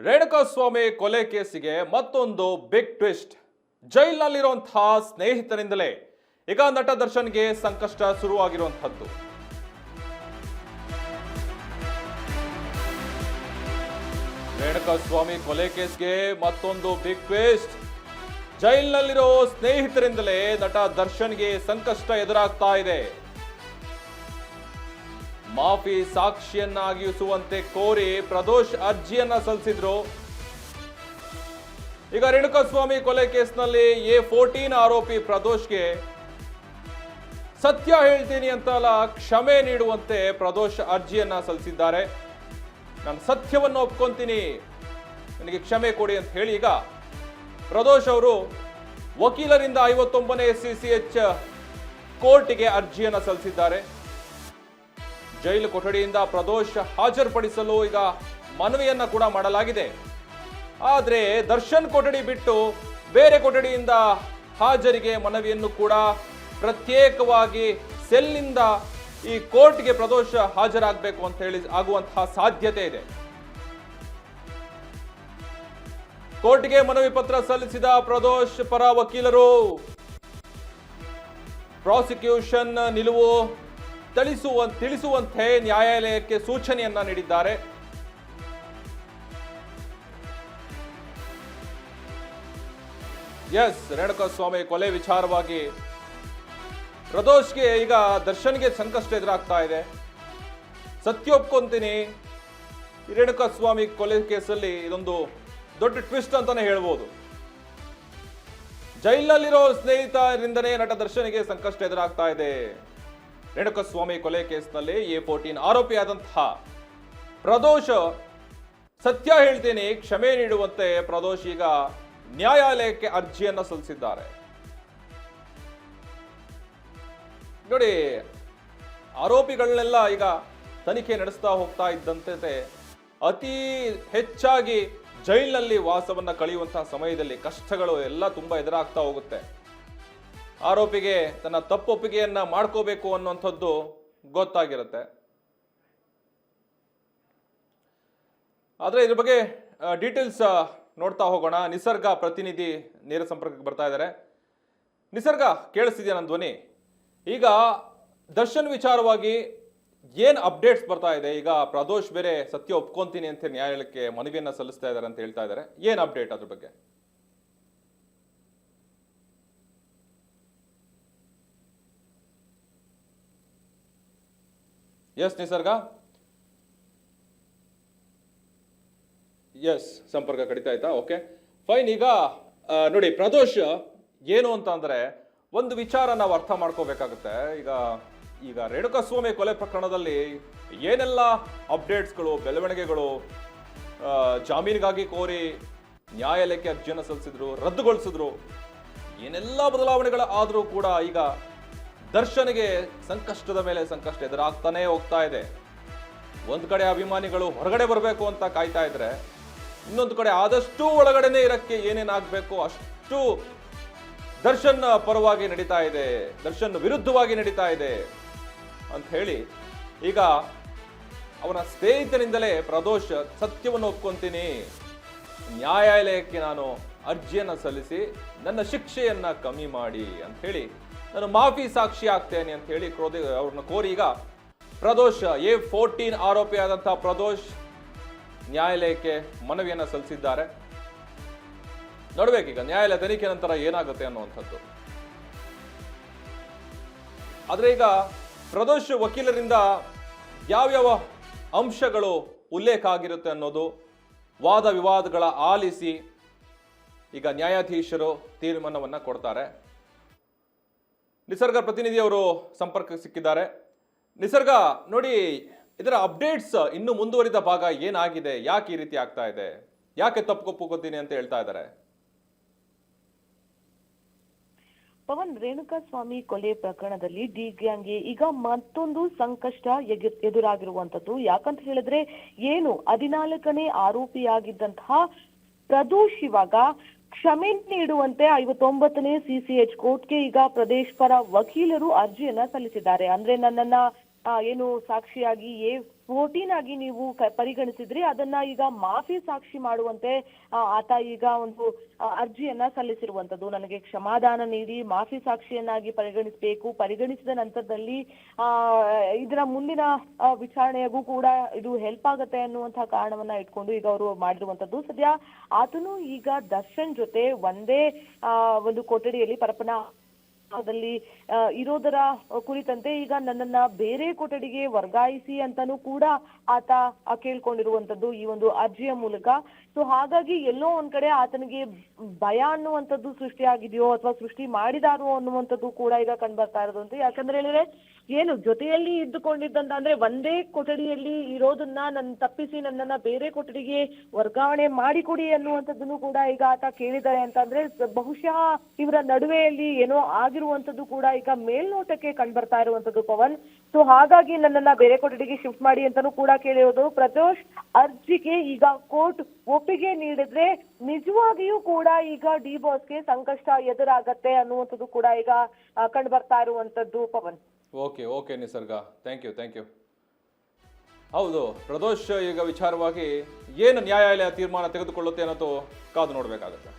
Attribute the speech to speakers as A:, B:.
A: ರೇಣುಕಾಸ್ವಾಮಿ ಕೊಲೆ ಕೇಸಿಗೆ ಮತ್ತೊಂದು big twist. ಜೈಲಿನಲ್ಲಿರುವಂತಹ ಸ್ನೇಹಿತರಿಂದಲೇ ಈಗ ನಟ ದರ್ಶನ್ಗೆ ಸಂಕಷ್ಟ ಶುರುವಾಗಿರುವಂತಹದ್ದು. ರೇಣುಕಾಸ್ವಾಮಿ ಕೊಲೆ ಕೇಸ್ಗೆ ಮತ್ತೊಂದು ಬಿಗ್ ಟ್ವಿಸ್ಟ್. ಜೈಲಿನಲ್ಲಿರೋ ಸ್ನೇಹಿತರಿಂದಲೇ ನಟ ದರ್ಶನ್ಗೆ ಸಂಕಷ್ಟ ಎದುರಾಗ್ತಾ ಇದೆ. ಮಾಫಿ ಸಾಕ್ಷಿಯನ್ನಾಗಿಸುವಂತೆ ಕೋರಿ ಪ್ರದೋಷ್ ಅರ್ಜಿಯನ್ನ ಸಲ್ಲಿಸಿದ್ರು. ಈಗ ರೇಣುಕಾಸ್ವಾಮಿ ಕೊಲೆ ಕೇಸ್ನಲ್ಲಿ A14 ಆರೋಪಿ ಪ್ರದೋಷ್ಗೆ ಸತ್ಯ ಹೇಳ್ತೀನಿ ಅಂತಲ್ಲ ಕ್ಷಮೆ ನೀಡುವಂತೆ ಪ್ರದೋಷ್ ಅರ್ಜಿಯನ್ನ ಸಲ್ಲಿಸಿದ್ದಾರೆ. ನಾನು ಸತ್ಯವನ್ನು ಒಪ್ಕೊಂತೀನಿ, ನನಗೆ ಕ್ಷಮೆ ಕೊಡಿ ಅಂತ ಹೇಳಿ ಈಗ ಪ್ರದೋಷ್ ಅವರು ವಕೀಲರಿಂದ 59ನೇ CCH ಕೋರ್ಟ್ಗೆ ಅರ್ಜಿಯನ್ನ ಸಲ್ಲಿಸಿದ್ದಾರೆ. ಜೈಲು ಕೊಠಡಿಯಿಂದ ಪ್ರದೋಷ್ ಹಾಜರುಪಡಿಸಲು ಈಗ ಮನವಿಯನ್ನ ಕೂಡ ಮಾಡಲಾಗಿದೆ. ಆದರೆ ದರ್ಶನ್ ಕೊಠಡಿ ಬಿಟ್ಟು ಬೇರೆ ಕೊಠಡಿಯಿಂದ ಹಾಜರಿಗೆ ಮನವಿಯನ್ನು ಕೂಡ ಪ್ರತ್ಯೇಕವಾಗಿ ಸೆಲ್ನಿಂದ ಈ ಕೋರ್ಟ್ಗೆ ಪ್ರದೋಷ್ ಹಾಜರಾಗಬೇಕು ಅಂತ ಹೇಳಿ ಆಗುವಂತಹ ಸಾಧ್ಯತೆ ಇದೆ. ಕೋರ್ಟ್ಗೆ ಮನವಿ ಪತ್ರ ಸಲ್ಲಿಸಿದ ಪ್ರದೋಷ್ ಪರ ವಕೀಲರು ಪ್ರಾಸಿಕ್ಯೂಷನ್ ನಿಲುವು ತಿಳಿಸುವಂತೆ ನ್ಯಾಯಾಲಯಕ್ಕೆ ಸೂಚನೆಯನ್ನ ನೀಡಿದ್ದಾರೆ. ರೇಣುಕಾಸ್ವಾಮಿ ಕೊಲೆ ವಿಚಾರವಾಗಿ ಪ್ರದೋಷ್ಗೆ ಈಗ ದರ್ಶನ್ಗೆ ಸಂಕಷ್ಟ ಎದುರಾಗ್ತಾ ಇದೆ. ಸತ್ಯ ಒಪ್ಕೊಂತೀನಿ. ರೇಣುಕಾಸ್ವಾಮಿ ಕೊಲೆ ಕೇಸಲ್ಲಿ ಇದೊಂದು ದೊಡ್ಡ ಟ್ವಿಸ್ಟ್ ಅಂತಾನೆ ಹೇಳ್ಬೋದು. ಜೈಲಿನಲ್ಲಿರೋ ಸ್ನೇಹಿತರಿಂದನೇ ನಟ ದರ್ಶನ್ಗೆ ಸಂಕಷ್ಟ ಎದುರಾಗ್ತಾ ಇದೆ. ರೇಣುಕಾಸ್ವಾಮಿ ಕೊಲೆ ಕೇಸ್ನಲ್ಲಿ A14 ಆರೋಪಿಯಾದಂತಹ ಪ್ರದೋಷ್ ಸತ್ಯ ಹೇಳ್ತೀನಿ, ಕ್ಷಮೆ ನೀಡುವಂತೆ ಪ್ರದೋಷ್ ಈಗ ನ್ಯಾಯಾಲಯಕ್ಕೆ ಅರ್ಜಿಯನ್ನ ಸಲ್ಲಿಸಿದ್ದಾರೆ. ನೋಡಿ, ಆರೋಪಿಗಳನ್ನೆಲ್ಲ ಈಗ ತನಿಖೆ ನಡೆಸ್ತಾ ಹೋಗ್ತಾ ಇದ್ದಂತೆ ಅತಿ ಹೆಚ್ಚಾಗಿ ಜೈಲಿನಲ್ಲಿ ವಾಸವನ್ನ ಕಳೆಯುವಂತಹ ಸಮಯದಲ್ಲಿ ಕಷ್ಟಗಳು ಎಲ್ಲ ತುಂಬಾ ಎದುರಾಗ್ತಾ ಹೋಗುತ್ತೆ. ಆರೋಪಿಗೆ ತನ್ನ ತಪ್ಪೊಪ್ಪಿಗೆಯನ್ನ ಮಾಡ್ಕೋಬೇಕು ಅನ್ನುವಂಥದ್ದು ಗೊತ್ತಾಗಿರುತ್ತೆ. ಆದರೆ ಇದ್ರ ಬಗ್ಗೆ ಡೀಟೇಲ್ಸ್ ನೋಡ್ತಾ ಹೋಗೋಣ. ನಿಸರ್ಗ ಪ್ರತಿನಿಧಿ ನೇರ ಸಂಪರ್ಕಕ್ಕೆ ಬರ್ತಾ ಇದ್ದಾರೆ. ನಿಸರ್ಗ, ಕೇಳಿಸ್ತಿದ್ಯಾ ನನ್ನ ಧ್ವನಿ? ಈಗ ದರ್ಶನ್ ವಿಚಾರವಾಗಿ ಏನ್ ಅಪ್ಡೇಟ್ಸ್ ಬರ್ತಾ ಇದೆ? ಈಗ ಪ್ರದೋಷ್ ಬೇರೆ ಸತ್ಯ ಒಪ್ಕೊಂತೀನಿ ಅಂತ ನ್ಯಾಯಾಲಯಕ್ಕೆ ಮನವಿಯನ್ನ ಸಲ್ಲಿಸ್ತಾ ಇದ್ದಾರೆ ಅಂತ ಹೇಳ್ತಾ ಇದ್ದಾರೆ. ಏನ್ ಅಪ್ಡೇಟ್ ಅದ್ರ ಬಗ್ಗೆ? ನಿಸರ್ಗ, ಸಂಪರ್ಕ ಕಡಿತಾ ಆಯ್ತಾ? Okay, fine. ಈಗ ನೋಡಿ, ಪ್ರದೋಷ್ ಏನು ಅಂತ ಅಂದ್ರೆ ಒಂದು ವಿಚಾರ ನಾವು ಅರ್ಥ ಮಾಡ್ಕೋಬೇಕಾಗುತ್ತೆ. ಈಗ ರೇಣುಕಾಸ್ವಾಮಿ ಕೊಲೆ ಪ್ರಕರಣದಲ್ಲಿ ಏನೆಲ್ಲ ಅಪ್ಡೇಟ್ಸ್ಗಳು, ಬೆಳವಣಿಗೆಗಳು, ಜಾಮೀನಿಗಾಗಿ ಕೋರಿ ನ್ಯಾಯಾಲಯಕ್ಕೆ ಅರ್ಜಿಯನ್ನು ಸಲ್ಲಿಸಿದ್ರು, ರದ್ದುಗೊಳಿಸಿದ್ರು, ಏನೆಲ್ಲ ಬದಲಾವಣೆಗಳ ಆದರೂ ಕೂಡ ಈಗ ದರ್ಶನ್ಗೆ ಸಂಕಷ್ಟದ ಮೇಲೆ ಸಂಕಷ್ಟ ಎದುರಾಗ್ತಾನೆ ಹೋಗ್ತಾ ಇದೆ. ಒಂದ್ ಕಡೆ ಅಭಿಮಾನಿಗಳು ಹೊರಗಡೆ ಬರಬೇಕು ಅಂತ ಕಾಯ್ತಾ ಇದ್ರೆ, ಇನ್ನೊಂದು ಕಡೆ ಆದಷ್ಟು ಒಳಗಡೆನೆ ಇರಕ್ಕೆ ಏನೇನಾಗಬೇಕು ಅಷ್ಟು ದರ್ಶನ್ ಪರವಾಗಿ ನಡೀತಾ ಇದೆ, ದರ್ಶನ್ ವಿರುದ್ಧವಾಗಿ ನಡೀತಾ ಇದೆ ಅಂತ ಹೇಳಿ ಈಗ ಅವನ ಸ್ನೇಹಿತನಿಂದಲೇ ಪ್ರದೋಷ್ ಸತ್ಯವನ್ನು ಒಪ್ಕೊಂತೀನಿ, ನ್ಯಾಯಾಲಯಕ್ಕೆ ನಾನು ಅರ್ಜಿಯನ್ನ ಸಲ್ಲಿಸಿ ನನ್ನ ಶಿಕ್ಷೆಯನ್ನ ಕಮ್ಮಿ ಮಾಡಿ ಅಂತ ಹೇಳಿ ನಾನು ಮಾಫಿ ಸಾಕ್ಷಿ ಆಗ್ತೇನೆ ಅಂತ ಹೇಳಿ ಅವ್ರನ್ನ ಕೋರಿ ಈಗ ಪ್ರದೋಷ್ A14 ಆರೋಪಿಯಾದಂತಹ ಪ್ರದೋಷ್ ನ್ಯಾಯಾಲಯಕ್ಕೆ ಮನವಿಯನ್ನ ಸಲ್ಲಿಸಿದ್ದಾರೆ. ನೋಡ್ಬೇಕೀಗ ನ್ಯಾಯಾಲಯ ತನಿಖೆ ನಂತರ ಏನಾಗುತ್ತೆ ಅನ್ನುವಂಥದ್ದು. ಆದ್ರೆ ಈಗ ಪ್ರದೋಷ್ ವಕೀಲರಿಂದ ಯಾವ್ಯಾವ ಅಂಶಗಳು ಉಲ್ಲೇಖ ಆಗಿರುತ್ತೆ ಅನ್ನೋದು ವಾದ ವಿವಾದಗಳ ಆಲಿಸಿ ಈಗ ನ್ಯಾಯಾಧೀಶರು ತೀರ್ಮಾನವನ್ನ ಕೊಡ್ತಾರೆ. ನಿಸರ್ಗ ಪ್ರತಿನಿಧಿಯವರು ಸಂಪರ್ಕಕ್ಕೆ ಸಿಕ್ಕಿದ್ದಾರೆ. ನಿಸರ್ಗ, ನೋಡಿ, ಇದರ ಅಪ್ಡೇಟ್ಸ್ ಇನ್ನು ಮುಂದುವರಿದ ಭಾಗ ಏನಾಗಿದೆ? ಯಾಕೆ ಈ ರೀತಿ ಆಗ್ತಾ ಇದೆ? ಯಾಕೆ ತಪ್ಪೊಪ್ಪಿಕೊತೀನಿ ಅಂತ ಹೇಳ್ತಾ ಇದ್ದಾರೆ?
B: ಪವನ್, ರೇಣುಕಾಸ್ವಾಮಿ ಕೊಲೆ ಪ್ರಕರಣದಲ್ಲಿ ಡಿ ಗ್ಯಾಂಗ್ಗೆ ಈಗ ಮತ್ತೊಂದು ಸಂಕಷ್ಟ ಎದುರಾಗಿರುವಂತದ್ದು. ಯಾಕಂತ ಹೇಳಿದ್ರೆ, ಏನು 14ನೇ ಆರೋಪಿಯಾಗಿದ್ದಂತಹ ಪ್ರದೋಷ್ ಇವಾಗ ಕ್ಷಮೆ ನೀಡುವಂತೆ 59ನೇ CCH ಕೋರ್ಟ್ಗೆ ಈಗ ಪ್ರದೇಶ್ ಪರ ವಕೀಲರು ಅರ್ಜಿಯನ್ನ ಸಲ್ಲಿಸಿದ್ದಾರೆ. ಅಂದ್ರೆ ನನ್ನನ್ನ ಏನು ಸಾಕ್ಷಿಯಾಗಿ ಪ್ರೋಟೀನ್ ಆಗಿ ನೀವು ಪರಿಗಣಿಸಿದ್ರಿ, ಅದನ್ನ ಈಗ ಮಾಫಿ ಸಾಕ್ಷಿ ಮಾಡುವಂತೆ ಆತ ಈಗ ಒಂದು ಅರ್ಜಿಯನ್ನ ಸಲ್ಲಿಸಿರುವಂತದ್ದು. ನನಗೆ ಕ್ಷಮಾದಾನ ನೀಡಿ ಮಾಫಿ ಸಾಕ್ಷಿಯನ್ನಾಗಿ ಪರಿಗಣಿಸಬೇಕು, ಪರಿಗಣಿಸಿದ ನಂತರದಲ್ಲಿ ಇದರ ಮುಂದಿನ ವಿಚಾರಣೆಗೂ ಕೂಡ ಇದು ಹೆಲ್ಪ್ ಆಗತ್ತೆ ಅನ್ನುವಂತಹ ಕಾರಣವನ್ನ ಇಟ್ಕೊಂಡು ಈಗ ಅವರು ಮಾಡಿರುವಂತದ್ದು. ಸದ್ಯ ಆತನು ಈಗ ದರ್ಶನ್ ಜೊತೆ ಒಂದೇ ಒಂದು ಕೊಠಡಿಯಲ್ಲಿ ದಲ್ಲಿ ಇರೋದರ ಕುರಿತಂತೆ ಈಗ ನನ್ನನ್ನ ಬೇರೆ ಕೊಠಡಿಗೆ ವರ್ಗಾಯಿಸಿ ಅಂತಾನೂ ಕೂಡ ಆತ ಕೇಳ್ಕೊಂಡಿರುವಂತದ್ದು ಈ ಒಂದು ಅರ್ಜಿಯ ಮೂಲಕ. ಸೊ ಹಾಗಾಗಿ ಎಲ್ಲೋ ಒಂದ್ ಕಡೆ ಆತನಿಗೆ ಭಯ ಅನ್ನುವಂಥದ್ದು ಸೃಷ್ಟಿಯಾಗಿದೆಯೋ ಅಥವಾ ಸೃಷ್ಟಿ ಮಾಡಿದಾರೋ ಅನ್ನುವಂಥದ್ದು ಕೂಡ ಈಗ ಕಂಡು ಬರ್ತಾ ಇರೋದಂತೆ. ಯಾಕಂದ್ರೆ ಹೇಳಿದ್ರೆ ಏನು ಜೊತೆಯಲ್ಲಿ ಇದ್ದುಕೊಂಡಿದ್ದಂತ ಅಂದ್ರೆ ಒಂದೇ ಕೊಠಡಿಯಲ್ಲಿ ಇರೋದನ್ನ ತಪ್ಪಿಸಿ ನನ್ನನ್ನ ಬೇರೆ ಕೊಠಡಿಗೆ ವರ್ಗಾವಣೆ ಮಾಡಿಕೊಡಿ ಅನ್ನುವಂಥದ್ದನ್ನು ಕೂಡ ಈಗ ಆತ ಕೇಳಿದ್ದಾರೆ ಅಂತಂದ್ರೆ ಬಹುಶಃ ಇವರ ನಡುವೆಯಲ್ಲಿ ಏನೋ ಆಗಿರುವಂತದ್ದು ಕೂಡ ಈಗ ಮೇಲ್ನೋಟಕ್ಕೆ ಕಂಡು ಬರ್ತಾ ಇರುವಂತದ್ದು ಪವನ್. ಸೊ ಹಾಗಾಗಿ ನನ್ನನ್ನ ಬೇರೆ ಕೊಠಡಿಗೆ ಶಿಫ್ಟ್ ಮಾಡಿ ಅಂತಾನೂ ಕೂಡ ಕೇಳಿರೋದು. ಪ್ರದೋಷ್ ಅರ್ಜಿಗೆ ಈಗ ಕೋರ್ಟ್ ಒಪ್ಪಿಗೆ ನೀಡಿದ್ರೆ ನಿಜವಾಗಿಯೂ ಕೂಡ ಈಗ ಡಿ ಬಾಸ್ಗೆ ಸಂಕಷ್ಟ ಎದುರಾಗತ್ತೆ ಅನ್ನುವಂಥದ್ದು ಕೂಡ ಈಗ ಕಂಡು ಬರ್ತಾ ಇರುವಂತದ್ದು ಪವನ್.
A: ಓಕೆ ನಿಸರ್ಗ, ಥ್ಯಾಂಕ್ ಯು. ಹೌದು, ಪ್ರದೋಷ್ ಈಗ ವಿಚಾರವಾಗಿ ಏನು ನ್ಯಾಯಾಲಯ ತೀರ್ಮಾನ ತೆಗೆದುಕೊಳ್ಳುತ್ತೆ ಅನ್ನೋದು ಕಾದು ನೋಡಬೇಕಾಗುತ್ತೆ.